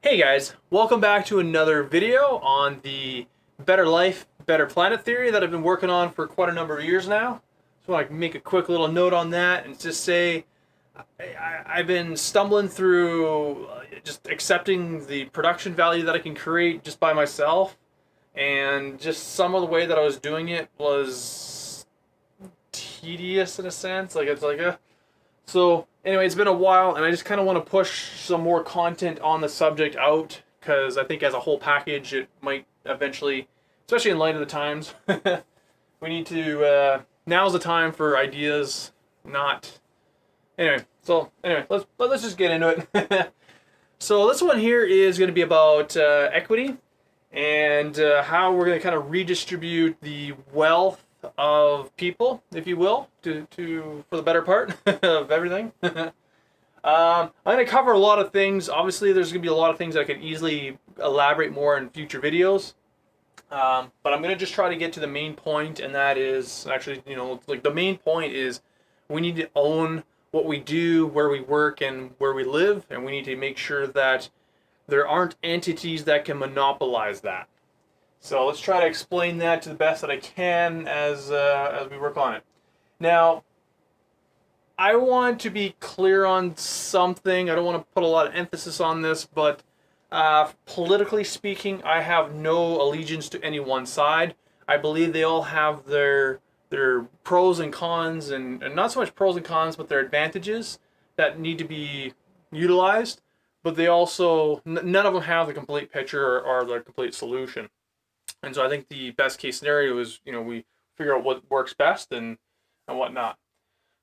Hey guys, welcome back to another video on the Better Life, Better Planet theory that I've been working on for quite a number of years now. So I want to make a quick little note on that and just say I've been stumbling through just accepting the production value that I can create just by myself, and just some of the way that I was doing it was tedious in a sense. Like it's like a so anyway, it's been a while, and I just kind of want to push some more content on the subject out because I think as a whole package, it might eventually, especially in light of the times, we need to. Now's the time for ideas, not. Anyway, let's just get into it. So this one here is going to be about equity and how we're going to kind of redistribute the wealth of people, if you will, to for the better part of everything. I'm going to cover a lot of things. Obviously, there's going to be a lot of things that I could easily elaborate more in future videos. But I'm going to just try to get to the main point, and that is actually, like the main point is we need to own what we do, where we work, and where we live, and we need to make sure that there aren't entities that can monopolize that. So let's try to explain that to the best that I can as we work on it. Now, I want to be clear on something. I don't want to put a lot of emphasis on this, but politically speaking, I have no allegiance to any one side. I believe they all have their pros and cons, and not so much pros and cons, but their advantages that need to be utilized. But they also, none of them have the complete picture or the complete solution. And so I think the best case scenario is, we figure out what works best and whatnot.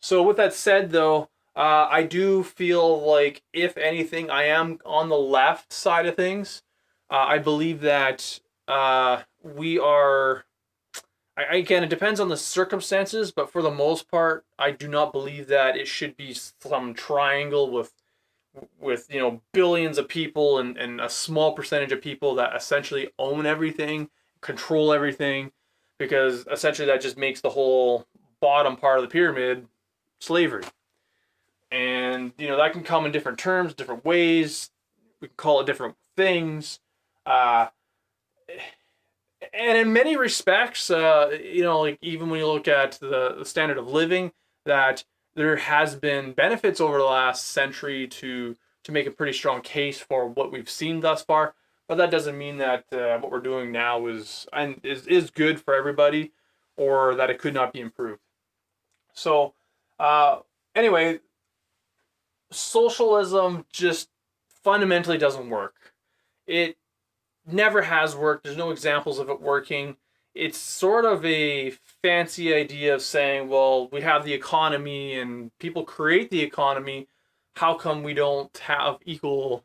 So with that said, though, I do feel like, if anything, I am on the left side of things. I believe that we are. Again, it depends on the circumstances, but for the most part, I do not believe that it should be some triangle with billions of people and a small percentage of people that essentially own everything, control everything, because essentially that just makes the whole bottom part of the pyramid slavery. And that can come in different terms, different ways. We can call it different things, and in many respects, like even when you look at the standard of living, that there has been benefits over the last century to make a pretty strong case for what we've seen thus far. But that doesn't mean that what we're doing now is good for everybody, or that it could not be improved. So, anyway, socialism just fundamentally doesn't work. It never has worked. There's no examples of it working. It's sort of a fancy idea of saying, well, we have the economy and people create the economy. How come we don't have equalness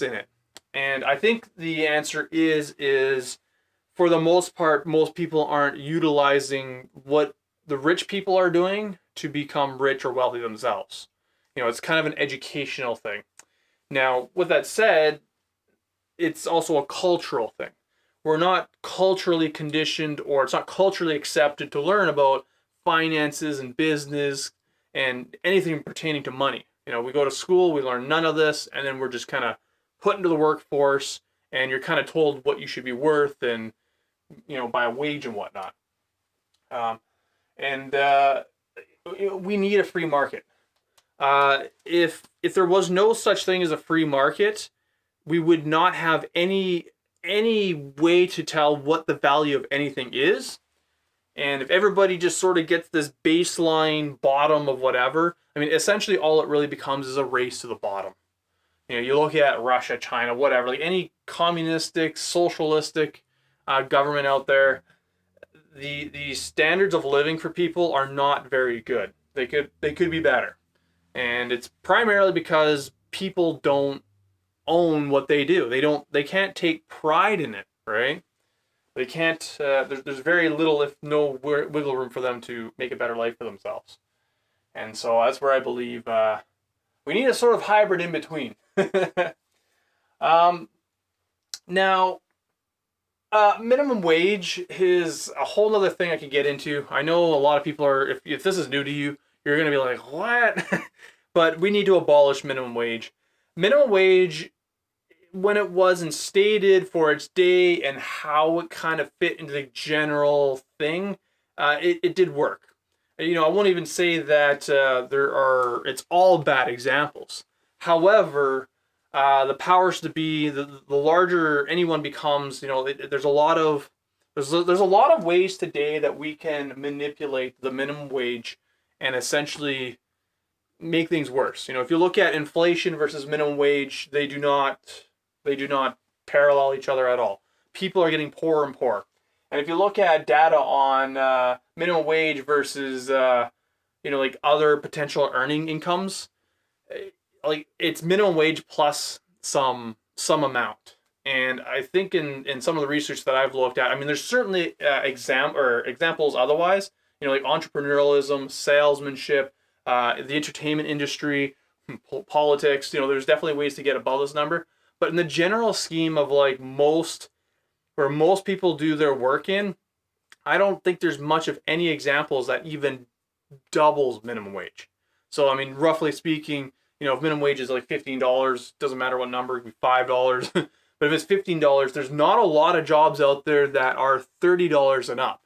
in it? And I think the answer is for the most part, most people aren't utilizing what the rich people are doing to become rich or wealthy themselves. It's kind of an educational thing. Now, with that said, it's also a cultural thing. We're not culturally conditioned, or it's not culturally accepted to learn about finances and business and anything pertaining to money. We go to school, we learn none of this, and then we're just kind of put into the workforce, and you're kind of told what you should be worth, and by a wage and whatnot. And we need a free market. If there was no such thing as a free market, we would not have any way to tell what the value of anything is. And if everybody just sort of gets this baseline bottom of whatever, I mean, essentially all it really becomes is a race to the bottom. You look at Russia, China, whatever, like any communistic, socialistic government out there, the standards of living for people are not very good. They could be better. And it's primarily because people don't own what they do. They can't take pride in it, right? They can't, there's very little, if no wiggle room for them to make a better life for themselves. And so that's where I believe we need a sort of hybrid in between. Now, minimum wage is a whole other thing I could get into. I know a lot of people are, if this is new to you, you're going to be like, what? But we need to abolish minimum wage. minimum wage, when it was instated for its day and how it kind of fit into the general thing, it did work. You know, I won't even say that it's all bad examples. However, the powers to be, the larger anyone becomes, you know, there's a lot of ways today that we can manipulate the minimum wage and essentially make things worse. You know, if you look at inflation versus minimum wage, they do not parallel each other at all. People are getting poorer and poorer. And if you look at data on minimum wage versus you know, like other potential earning incomes, like it's minimum wage plus some amount. And I think in some of the research that I've looked at, I mean, there's certainly examples otherwise. You know, like entrepreneurialism, salesmanship, the entertainment industry, politics. You know, there's definitely ways to get above this number. But in the general scheme of like where most people do their work in, I don't think there's much of any examples that even doubles minimum wage. So I mean, roughly speaking, you know, if minimum wage is like $15, doesn't matter what number, it could be $5. But if it's $15, there's not a lot of jobs out there that are $30 and up.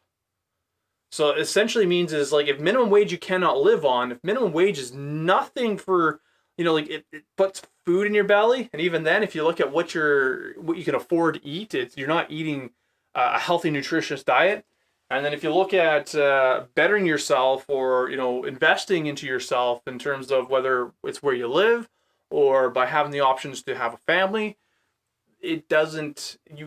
So it essentially means is like if minimum wage you cannot live on, if minimum wage is nothing for, you know, like it puts food in your belly, and even then, if you look at what you can afford to eat, you're not eating a healthy, nutritious diet. And then if you look at bettering yourself or, you know, investing into yourself in terms of whether it's where you live or by having the options to have a family, you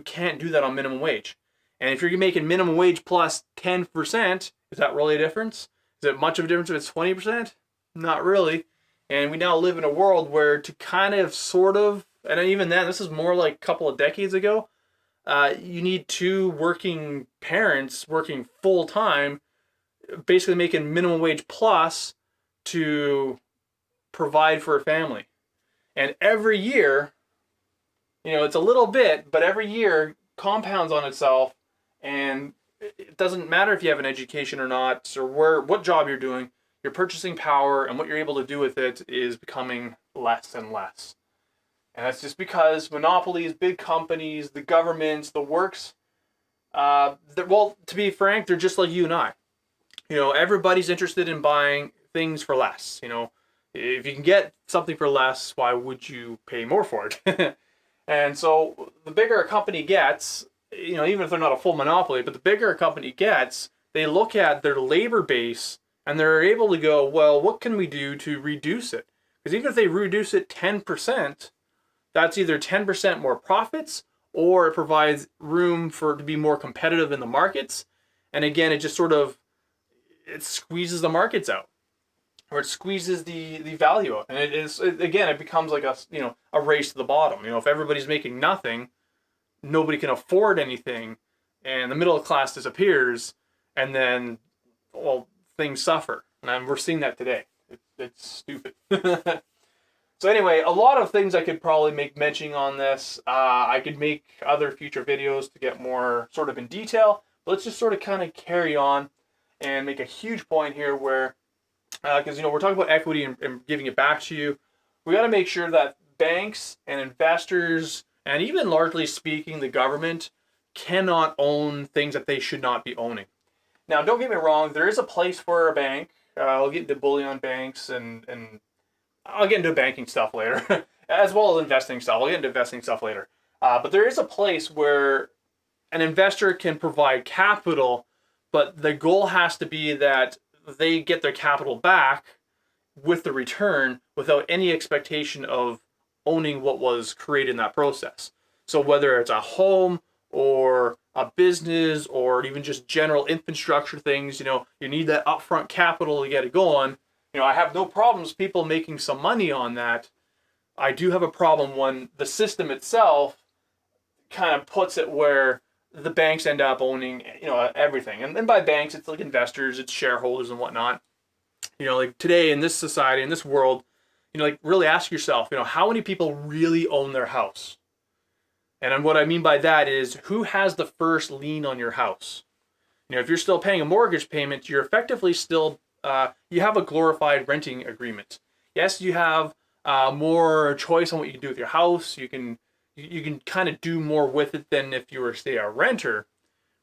can't do that on minimum wage. And if you're making minimum wage plus 10%, is that really a difference? Is it much of a difference if it's 20%? Not really. And we now live in a world where to kind of sort of, and even then, this is more like a couple of decades ago, you need two working parents working full time, basically making minimum wage plus to provide for a family. And every year, you know, it's a little bit, but every year compounds on itself, and it doesn't matter if you have an education or not, or what job you're doing, your purchasing power and what you're able to do with it is becoming less and less. And that's just because monopolies, big companies, the governments, the works, well, to be frank, they're just like you and I. You know, everybody's interested in buying things for less. You know, if you can get something for less, why would you pay more for it? And so the bigger a company gets, you know, even if they're not a full monopoly, but the bigger a company gets, they look at their labor base and they're able to go, well, what can we do to reduce it? Because even if they reduce it 10%, that's either 10% more profits or it provides room to be more competitive in the markets. And again, it just it squeezes the markets out, or it squeezes the value out. And it becomes like a race to the bottom. You know, if everybody's making nothing, nobody can afford anything, and the middle class disappears, and then, well, things suffer. And we're seeing that today. It's stupid. So anyway, a lot of things I could probably make mention on this. I could make other future videos to get more sort of in detail. But let's just sort of kind of carry on and make a huge point here where, because, you know, we're talking about equity and giving it back to you. We got to make sure that banks and investors, and even largely speaking, the government, cannot own things that they should not be owning. Now, don't get me wrong. There is a place for a bank. I'll get into bullion banks and I'll get into banking stuff later, as well as investing stuff. I'll get into investing stuff later. But there is a place where an investor can provide capital, but the goal has to be that they get their capital back with the return without any expectation of owning what was created in that process. So whether it's a home or a business or even just general infrastructure things, you know, you need that upfront capital to get it going. You know, I have no problems people making some money on that. I do have a problem when the system itself kind of puts it where the banks end up owning, you know, everything. And by banks, it's like investors, it's shareholders and whatnot. You know, like today in this society, in this world, you know, like really ask yourself, you know, how many people really own their house? And what I mean by that is, who has the first lien on your house? You know, if you're still paying a mortgage payment, you're effectively still, you have a glorified renting agreement. Yes, you have more choice on what you can do with your house. You can kind of do more with it than if you were, say, a renter,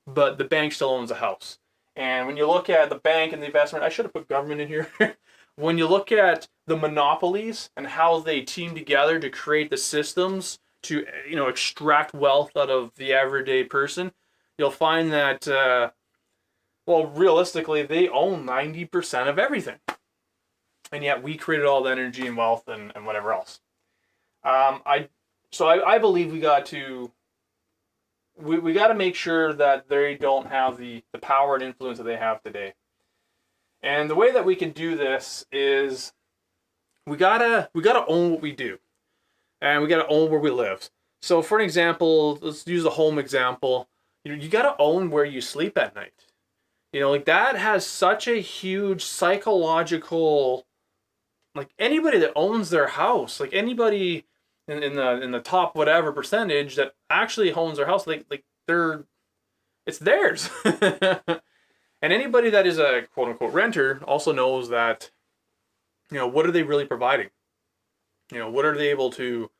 but the bank still owns the house. And when you look at the bank and the investment, I should have put government in here. When you look at the monopolies and how they team together to create the systems to, extract wealth out of the everyday person, you'll find that, well, realistically, they own 90% of everything. And yet we created all the energy and wealth and whatever else. I believe we got to make sure that they don't have the power and influence that they have today. And the way that we can do this is we gotta own what we do, and we gotta own where we live. So, for an example, let's use the home example. You gotta own where you sleep at night. Like that has such a huge psychological. Like anybody that owns their house, like anybody in the top whatever percentage that actually owns their house, it's theirs. And anybody that is a quote unquote renter also knows that, what are they really providing? What are they able to,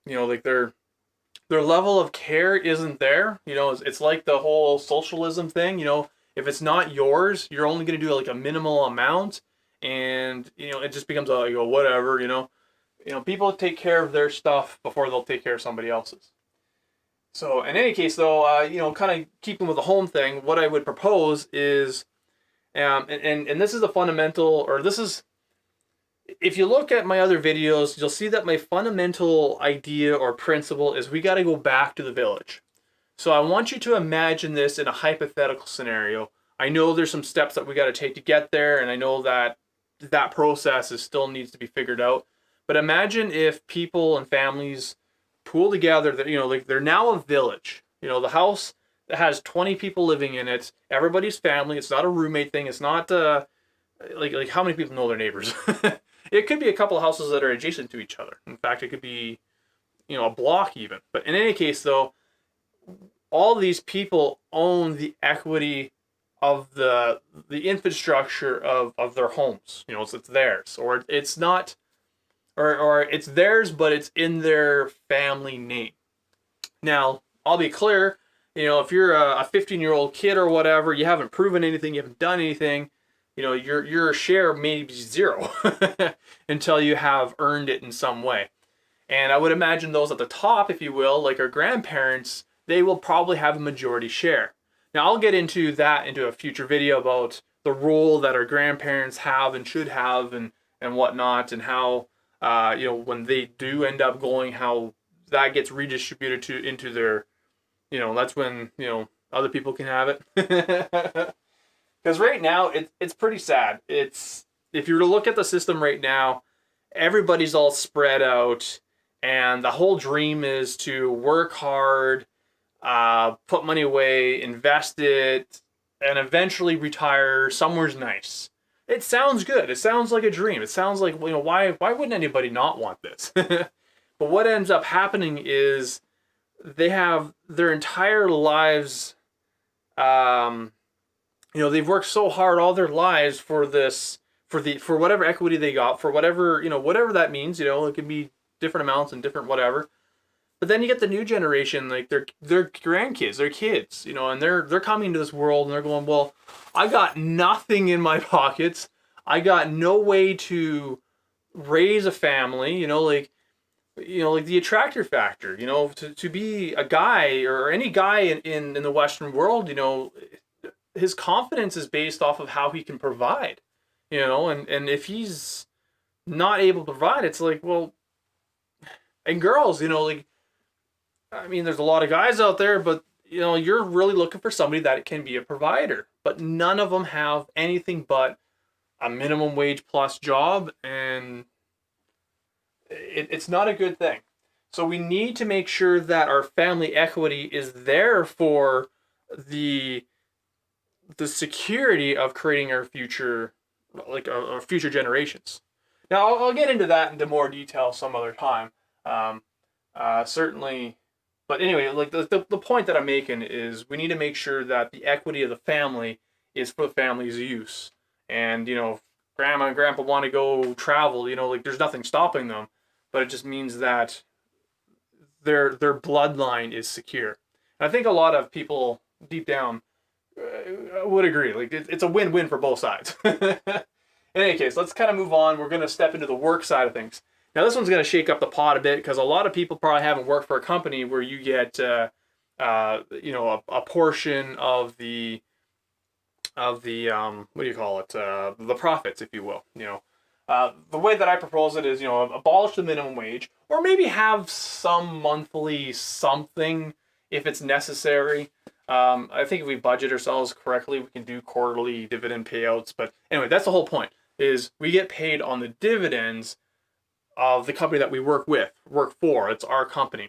like their level of care isn't there. It's like the whole socialism thing. If it's not yours, you're only going to do like a minimal amount, and it just becomes whatever. People take care of their stuff before they'll take care of somebody else's. So in any case, though, kind of keeping with the home thing, what I would propose is, and this is a fundamental, or this is, if you look at my other videos, you'll see that my fundamental idea or principle is we got to go back to the village. So I want you to imagine this in a hypothetical scenario. I know there's some steps that we got to take to get there, and I know that that process still needs to be figured out. But imagine if people and families pool together, that they're now a village. The house that has 20 people living in it, everybody's family. It's not a roommate thing. It's not like how many people know their neighbors. It could be a couple of houses that are adjacent to each other. In fact, it could be a block even. But in any case, though, all these people own the equity of the infrastructure of their homes. It's theirs, or it's not. Or it's theirs, but it's in their family name. Now, I'll be clear, if you're a 15-year-old kid or whatever, you haven't proven anything, you haven't done anything, your share may be zero until you have earned it in some way. And I would imagine those at the top, if you will, like our grandparents, they will probably have a majority share. Now, I'll get into that into a future video about the role that our grandparents have and should have and whatnot, and how when they do end up going, how that gets redistributed into their, that's when, other people can have it. Because right now, it's pretty sad. If you were to look at the system right now, everybody's all spread out, and the whole dream is to work hard, put money away, invest it, and eventually retire somewhere's nice. It sounds good. It sounds like a dream. It sounds like, why wouldn't anybody not want this? But what ends up happening is they have their entire lives, they've worked so hard all their lives for this, for whatever equity they got, for whatever, whatever that means, it can be different amounts and different whatever. But then you get the new generation, like their grandkids, their kids, and they're coming into this world and they're going, well, I got nothing in my pockets. I got no way to raise a family, like the attractor factor, to be a guy or any guy in the Western world, his confidence is based off of how he can provide, and if he's not able to provide, it's like, well, and girls, there's a lot of guys out there, but you're really looking for somebody that can be a provider. But none of them have anything but a minimum wage plus job, and it's not a good thing. So we need to make sure that our family equity is there for the security of creating our future, like our future generations. Now I'll get into that into more detail some other time. Certainly. But anyway, like the point that I'm making is we need to make sure that the equity of the family is for the family's use. And, grandma and grandpa want to go travel, like there's nothing stopping them, but it just means that their bloodline is secure. And I think a lot of people deep down would agree. Like it's a win-win for both sides. In any case, let's kind of move on. We're going to step into the work side of things. Now, this one's going to shake up the pot a bit because a lot of people probably haven't worked for a company where you get, a portion of the what do you call it? The profits, if you will. The way that I propose it is, abolish the minimum wage, or maybe have some monthly something if it's necessary. I think if we budget ourselves correctly, we can do quarterly dividend payouts. But anyway, that's the whole point, is we get paid on the dividends of the company that we work for. It's our company.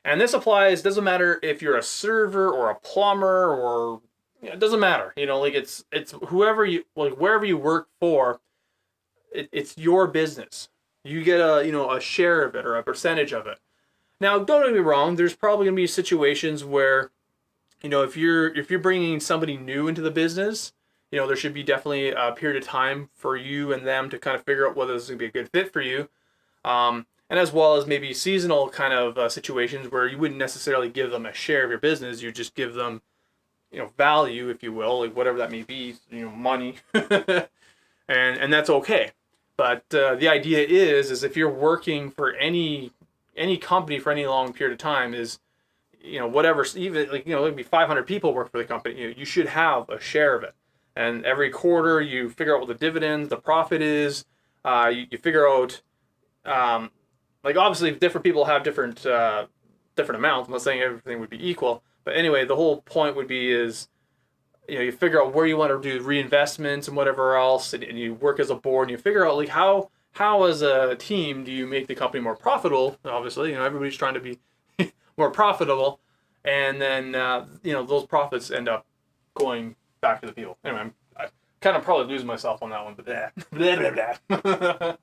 And this applies, doesn't matter if you're a server or a plumber or, it doesn't matter. It's whoever you, wherever you work for, it's your business. You get a share of it or a percentage of it. Now, don't get me wrong, there's probably going to be situations where, if you're bringing somebody new into the business, there should be definitely a period of time for you and them to kind of figure out whether this is going to be a good fit for you. And as well as maybe seasonal kind of situations where you wouldn't necessarily give them a share of your business. You just give them, value, if you will, like whatever that may be, money, and that's okay. But the idea is if you're working for any company for any long period of time, is whatever, even it'd be 500 people work for the company. You should have a share of it, and every quarter you figure out what the dividends, the profit is. You figure out. Obviously different people have different amounts. I'm not saying everything would be equal, but anyway, the whole point would be is, you figure out where you want to do reinvestments and whatever else, and you work as a board, and you figure out how as a team do you make the company more profitable. Obviously, everybody's trying to be more profitable, and then those profits end up going back to the people. Anyway, I kind of probably losing myself on that one, but blah, blah, blah.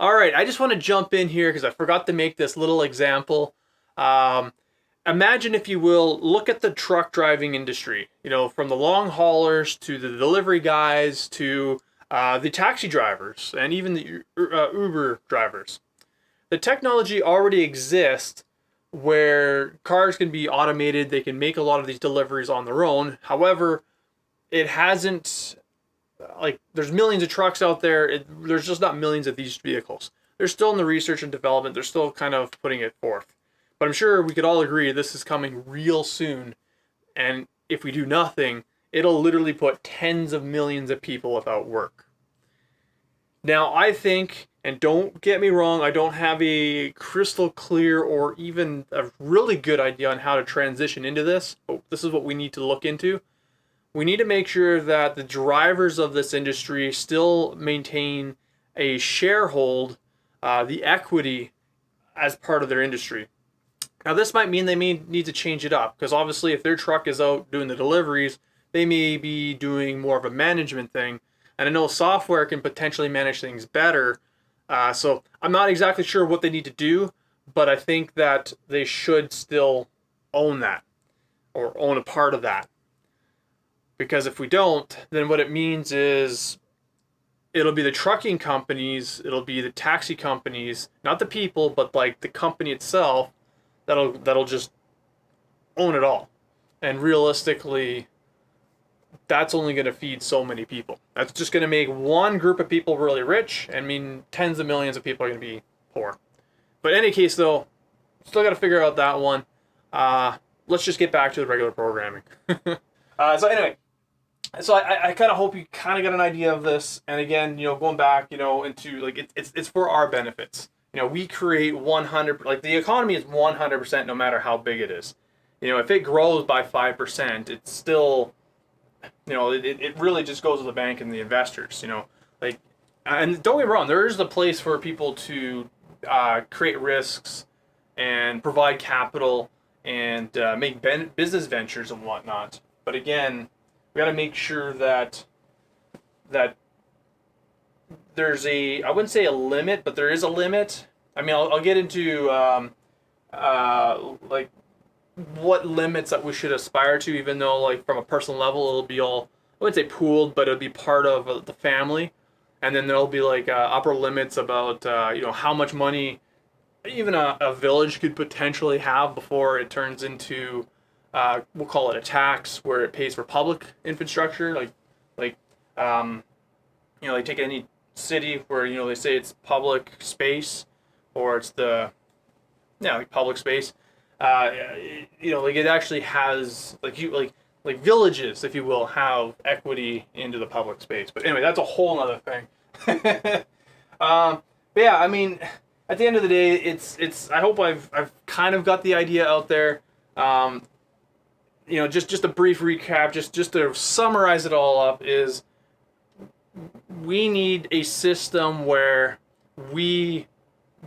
All right, I just want to jump in here because I forgot to make this little example. Imagine, if you will, look at the truck driving industry, from the long haulers to the delivery guys to the taxi drivers and even the Uber drivers. The technology already exists where cars can be automated. They can make a lot of these deliveries on their own. However, it hasn't... there's millions of trucks out there. There's just not millions of these vehicles. They're still in the research and development. They're still kind of putting it forth. But I'm sure we could all agree this is coming real soon. And if we do nothing, it'll literally put tens of millions of people without work. Now, I think, and don't get me wrong, I don't have a crystal clear or even a really good idea on how to transition into this. But this is what we need to look into. We need to make sure that the drivers of this industry still maintain a sharehold, the equity as part of their industry. Now, this might mean they may need to change it up, because obviously if their truck is out doing the deliveries, they may be doing more of a management thing. And I know software can potentially manage things better. So I'm not exactly sure what they need to do, but I think that they should still own that, or own a part of that. Because if we don't, then what it means is it'll be the trucking companies, it'll be the taxi companies, not the people, but the company itself, that'll just own it all. And realistically, that's only going to feed so many people. That's just going to make one group of people really rich, and tens of millions of people are going to be poor. But in any case, though, still got to figure out that one. Let's just get back to the regular programming. So anyway. So I kind of hope you kind of got an idea of this. And again, going back, into it's for our benefits. We create 100, the economy is 100% no matter how big it is. If it grows by 5%, it's still, it really just goes to the bank and the investors, and don't get me wrong, there is a place for people to create risks and provide capital and make business ventures and whatnot. But again, we got to make sure that there's I wouldn't say a limit, but there is a limit. I mean, I'll get into what limits that we should aspire to, even though from a personal level it'll be all, I wouldn't say pooled, but it'll be part of the family. and then there'll be like upper limits about how much money even a village could potentially have before it turns into we'll call it a tax where it pays for public infrastructure, like um, like take any city where they say it's public space or it's the like public space. Like it actually has like villages, if you will, have equity into the public space. But anyway, that's a whole other thing. But yeah, I mean, at the end of the day, it's. I hope I've kind of got the idea out there. Just a brief recap, just to summarize it all up, is we need a system where we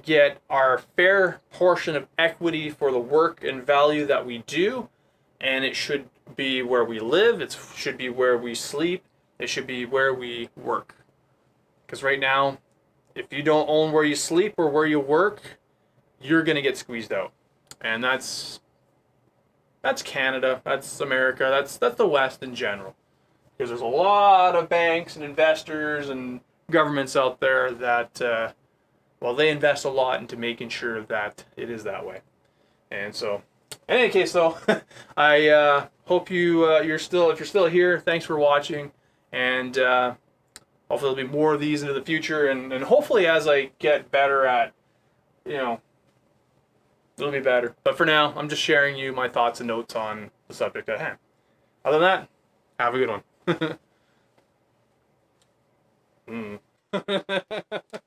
get our fair portion of equity for the work and value that we do, and it should be where we live, it should be where we sleep, it should be where we work. Because right now, if you don't own where you sleep or where you work, you're going to get squeezed out. And that's Canada, that's America, that's the West in general. Because there's a lot of banks and investors and governments out there that they invest a lot into making sure that it is that way. And so, in any case, though, I hope if you're still here, thanks for watching, and hopefully there'll be more of these into the future, and hopefully as I get better at, it'll be better. But for now, I'm just sharing you my thoughts and notes on the subject at hand. Other than that, have a good one.